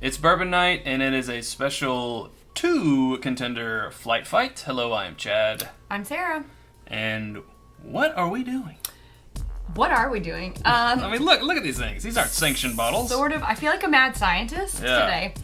It's Bourbon Night, and it is a special 2-contender flight fight. Hello, I am Chad. I'm Sara. And what are we doing? What are we doing? I mean, look at these things. These aren't sanctioned bottles. Sort of. I feel like a mad scientist today.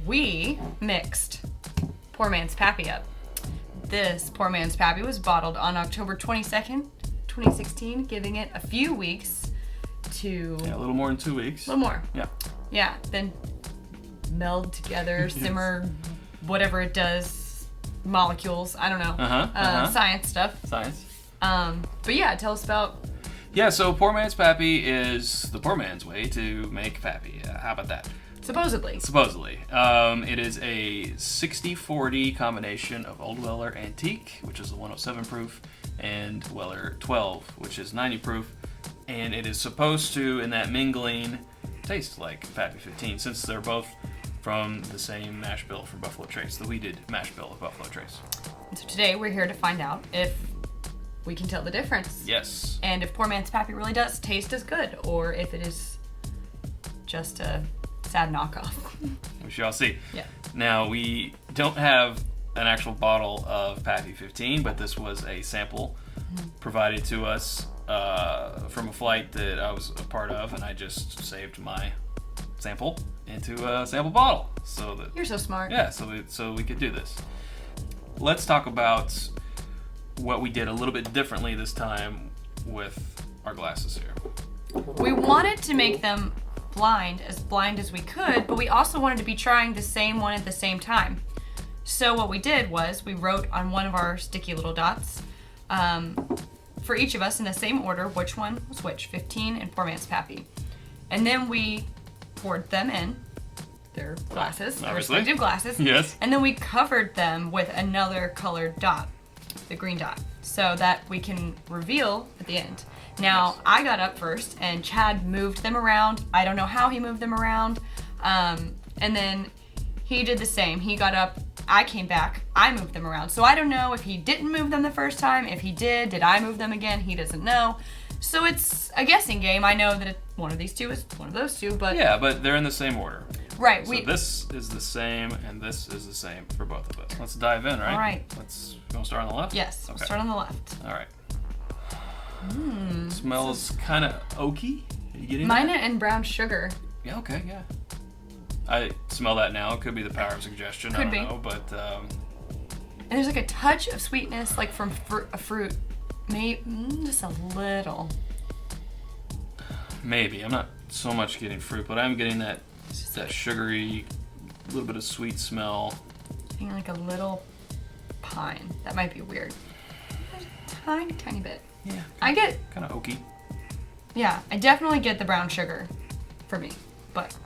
We mixed Poor Man's Pappy up. This Poor Man's Pappy was bottled on October 22nd, 2016, giving it a few weeks to... Yeah, a little more than 2 weeks. A little more. Yeah. Yeah, then meld together, simmer, whatever it does, molecules, I don't know. Science stuff. Science. But yeah, tell us about... Yeah, so Poor Man's Pappy is the poor man's way to make Pappy. How about that? Supposedly. It is a 60-40 combination of Old Weller Antique, which is the 107 proof, and Weller 12, which is 90 proof. And it is supposed to, in that mingling, taste like Pappy 15, since they're both from the same mash bill from Buffalo Trace, the weeded mash bill of Buffalo Trace. And so today we're here to find out if we can tell the difference. Yes. And if Poor Man's Pappy really does taste as good, or if it is just a sad knockoff. We shall see. Yeah. Now, we don't have an actual bottle of Pappy 15, but this was a sample provided to us from a flight that I was a part of, and I just saved my sample into a sample bottle. So that You're so smart. Yeah, so we could do this. Let's talk about what we did a little bit differently this time with our glasses here. We wanted to make them blind as we could, but we also wanted to be trying the same one at the same time. So what we did was we wrote on one of our sticky little dots for each of us in the same order which one was which, 15 and Poor Man's Pappy. And then we poured them in their glasses, their respective glasses. Yes. And then we covered them with another colored dot, the green dot, so that we can reveal at the end. Now, yes. I got up first, and Chad moved them around. I don't know how he moved them around. And then he did the same. He got up, I came back, I moved them around. So I don't know if he didn't move them the first time. If he did I move them again? He doesn't know. So it's a guessing game. I know that one of these two is one of those two, but... Yeah, but they're in the same order. Right. So this is the same, and this is the same for both of us. Let's dive in, right? All right. You want to start on the left? Yes, okay. We'll start on the left. All right. Smells kind of oaky. Are you getting Mine that? and brown sugar. Yeah, okay, yeah. I smell that now. It could be the power of suggestion. Could I be. don't know, but... And there's like a touch of sweetness, like from a fruit. Maybe just a little. Maybe. I'm not so much getting fruit, but I'm getting that sugary, little bit of sweet smell. Getting like a little pine. That might be weird. Tiny, tiny bit. Yeah. I get... Kind of oaky. Yeah, I definitely get the brown sugar for me, but...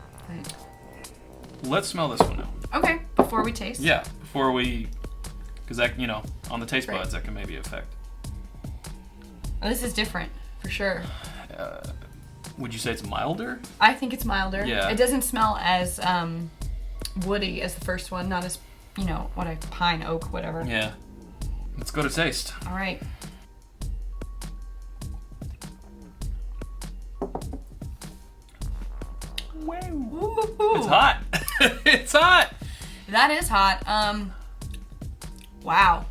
Let's smell this one now. Okay, before we taste. Yeah, before we... Because that, on the taste buds, that can maybe affect. Oh, this is different, for sure. Would you say it's milder? I think it's milder. Yeah. It doesn't smell as woody as the first one, not as, pine, oak, whatever. Yeah. Let's go to taste. All right. Woo. It's hot. It's hot. That is hot. Wow.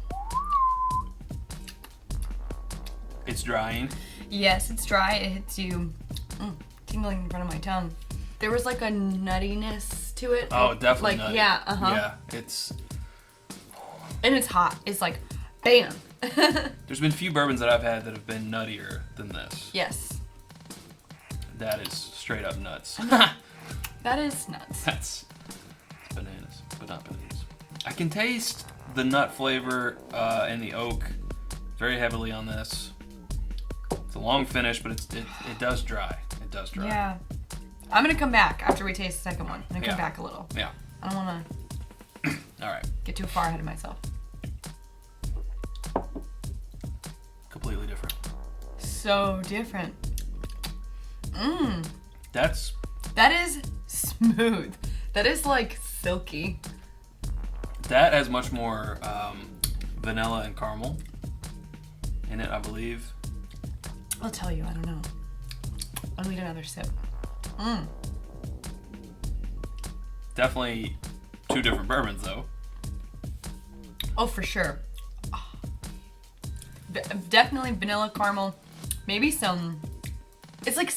It's drying. Yes, it's dry. It hits you tingling in front of my tongue. There was like a nuttiness to it. Oh, definitely nutty. Yeah, Yeah, it's... And it's hot. It's like, bam. There's been few bourbons that I've had that have been nuttier than this. Yes. That is straight up nuts. That is nuts. That's bananas, but not bananas. I can taste the nut flavor and the oak very heavily on this. It's a long finish, but it does dry. It does dry. Yeah. I'm going to come back after we taste the second one. I'm going to come back a little. Yeah. I don't want to All right. get too far ahead of myself. Completely different. So different. That is smooth. That is like silky. That has much more vanilla and caramel in it, I believe. I'll tell you, I don't know. I'll need another sip. Definitely 2 different bourbons, though. Oh, for sure. Definitely vanilla caramel. Maybe some. It's like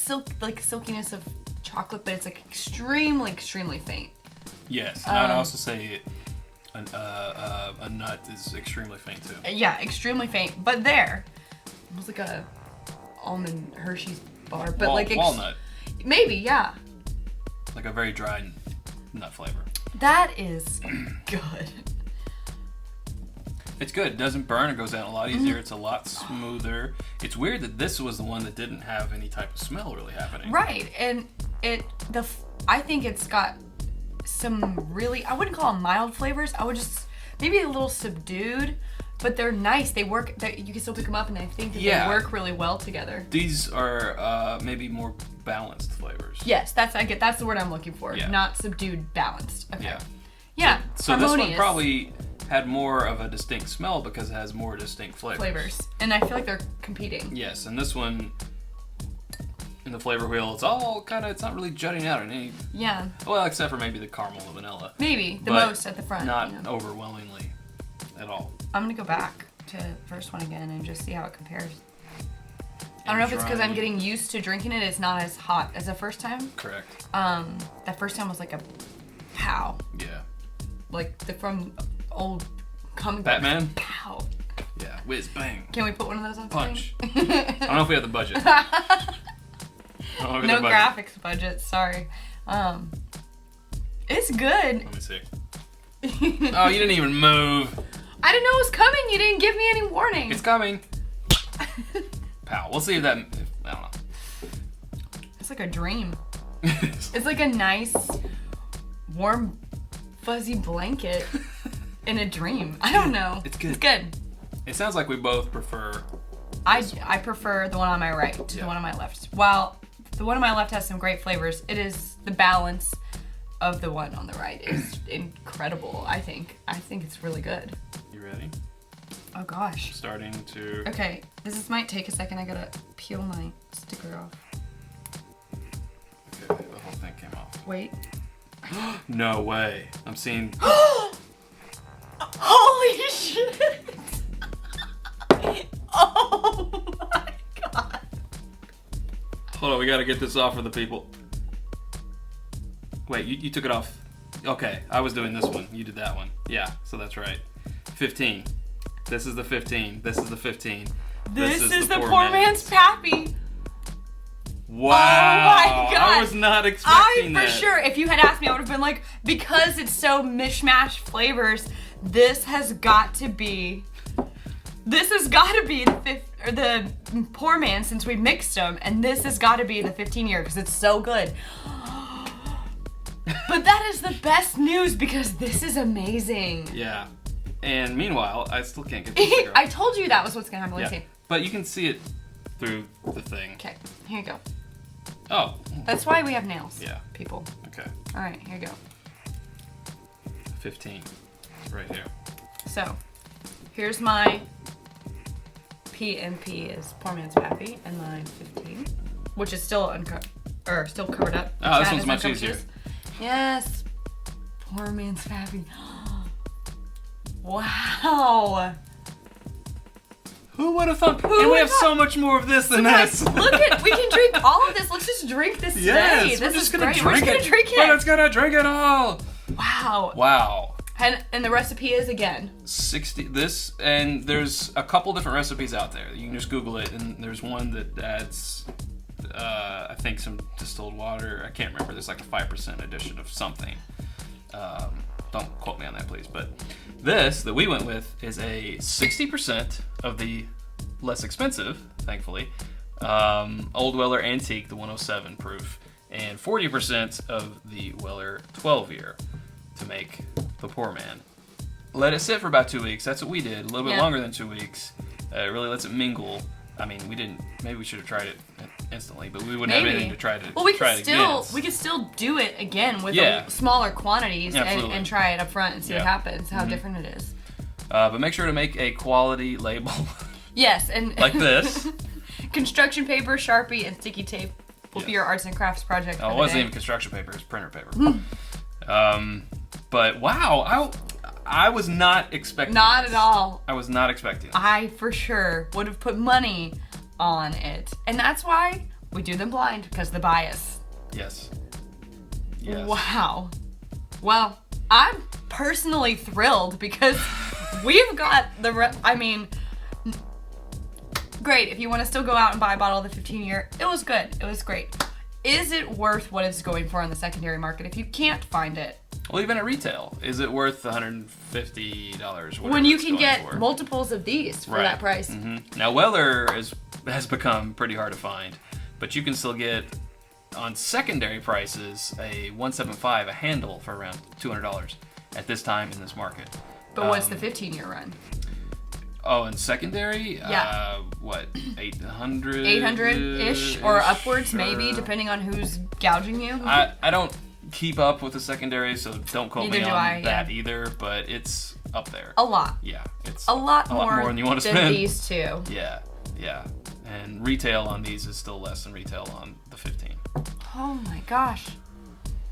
silkiness of chocolate, but it's like extremely faint. Yes, and I'd also say a nut is extremely faint too. Yeah, extremely faint. But there, it was like a almond Hershey's bar, but like walnut. Maybe, yeah. Like a very dry nut flavor. That is good. It's good. It doesn't burn. It goes down a lot easier. It's a lot smoother. It's weird that this was the one that didn't have any type of smell really happening. Right, and I think it's got some really, I wouldn't call them mild flavors. I would just maybe a little subdued, but they're nice. They work. You can still pick them up, and I think that they work really well together. These are maybe more balanced flavors. Yes, that's the word I'm looking for. Yeah. Not subdued, balanced. Okay. Yeah. Yeah. So this one probably had more of a distinct smell because it has more distinct flavors. And I feel like they're competing. Yes, and this one in the flavor wheel, it's all it's not really jutting out in any. Yeah. Well, except for maybe the caramel and vanilla. Maybe the most at the front. Not overwhelmingly at all. I'm gonna go back to the first one again and just see how it compares. I don't know if it's because I'm getting used to drinking it. It's not as hot as the first time. Correct. That first time was like a pow. Yeah. Like from old comic Batman? Books. Pow. Yeah. Whiz bang. Can we put one of those on Punch. screen? I don't know if we have the budget. No graphics budget. Sorry. It's good. Let me see. Oh, you didn't even move. I didn't know it was coming. You didn't give me any warning. It's coming. Pow. We'll see if that. I don't know. It's like a dream. It's like a nice, warm, fuzzy blanket in a dream. I don't know. It's good. It's good. It sounds like we both prefer. I prefer the one on my right to the one on my left. While the one on my left has some great flavors, it is the balance of the one on the right is incredible. I think it's really good. You ready? Oh gosh. Starting to. Okay, might take a second. I gotta peel my sticker off. Okay, the whole thing came off. Wait. No way. I'm seeing. Holy shit! Oh my god. Hold on, we gotta get this off for the people. Wait, you took it off. Okay, I was doing this one. You did that one. Yeah, so that's right. 15. This is the 15. This is the 15. This is the poor man's Pappy. Wow. Oh my god. I was not expecting that. For sure, if you had asked me, I would have been like, because it's so mishmash flavors, this has got to be the poor man since we mixed them, and this has got to be the 15 year because it's so good. But that is the best news because this is amazing. Yeah. And meanwhile, I still can't get this cigarette. I told you that was what's gonna happen. Let's see. But you can see it through the thing. Okay, here you go. Oh. That's why we have nails. Yeah. People. Okay. All right, here you go. 15. Right here. So, here's my PMP is poor man's Pappy, and my 15, which is still still covered up. Oh, this one's much easier. Yes. Poor man's Pappy. Wow. Who would have thought? And we have so much more of this than this. Look at, we can drink all of this. Let's just drink this today. Yes, This we're just is gonna great. drink We're it. just gonna drink it. But it's gonna drink it all. Wow. Wow. And the recipe is again 60. This and there's a couple different recipes out there. You can just Google it, and there's one that adds, I think some distilled water. I can't remember. There's like a 5% addition of something. Don't quote me on that, please. But this that we went with is a 60% of the less expensive, thankfully, Old Weller Antique, the 107 proof, and 40% of the Weller 12 year to make the poor man. Let it sit for about 2 weeks. That's what we did. A little bit longer than 2 weeks. It really lets it mingle. I mean, we didn't. Maybe we should have tried it instantly, but we wouldn't have anything to try to. Well, we try could it still again. we could still do it again with smaller quantities and try it up front and see what happens, how different it is. But make sure to make a quality label. Yes, and like this. Construction paper, Sharpie, and sticky tape will be your arts and crafts project. Oh, it wasn't even construction paper; it was printer paper. But wow, I was not expecting. Not this. at all. I was not expecting. I for sure would have put money on it, and that's why we do them blind, because of the bias. Yes. Wow. Well, I'm personally thrilled because we've got great. If you want to still go out and buy a bottle of the 15-year, it was good. It was great. Is it worth what it's going for on the secondary market if you can't find it? Well, even at retail, is it worth $150? When you can get multiples of these for that price. Mm-hmm. Now, Weller has become pretty hard to find, but you can still get on secondary prices a 175, a handle, for around $200 at this time in this market. But what's the 15-year run? Oh, and secondary? Yeah. What, 800? 800-ish or upwards, maybe, depending on who's gouging you. I don't keep up with the secondary, so don't quote me on that either, but it's up there. A lot. Yeah, it's a lot more than you want to than spend. These two. Yeah. And retail on these is still less than retail on the 15. Oh my gosh.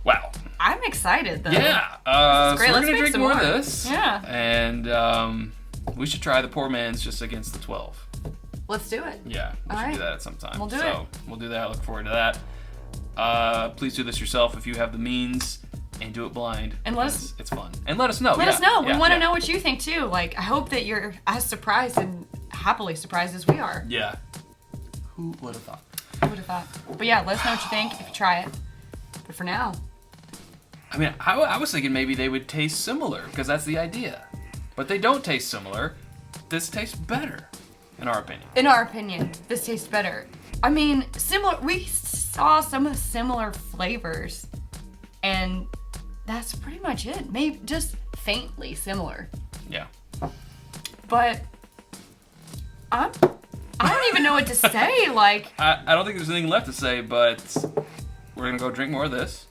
Wow. I'm excited though. Yeah. This is great. So we're Let's gonna make drink some more more of this. Yeah. And we should try the poor man's just against the 12. Let's do it. Yeah, we should do that at some time. We'll do it. We'll do that. Look forward to that. Please do this yourself if you have the means, and do it blind. And let us. It's fun. And let us know. Let us know. We want to know what you think too. Like, I hope that you're as surprised and happily surprised as we are. Yeah. Who would have thought? Who would have thought? But yeah, let us know what you think if you try it. But for now. I mean, I was thinking maybe they would taste similar, because that's the idea. But they don't taste similar. This tastes better, in our opinion. In our opinion, this tastes better. I mean, similar. We saw some of the similar flavors, and that's pretty much it. Maybe just faintly similar. Yeah. But I don't even know what to say. Like, I don't think there's anything left to say, but we're gonna go drink more of this.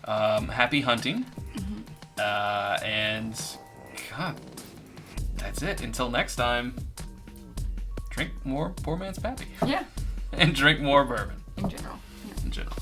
Happy hunting. Mm-hmm. And God, that's it. Until next time, drink more poor man's Pappy. Yeah. And drink more bourbon. In general. Yeah. In general.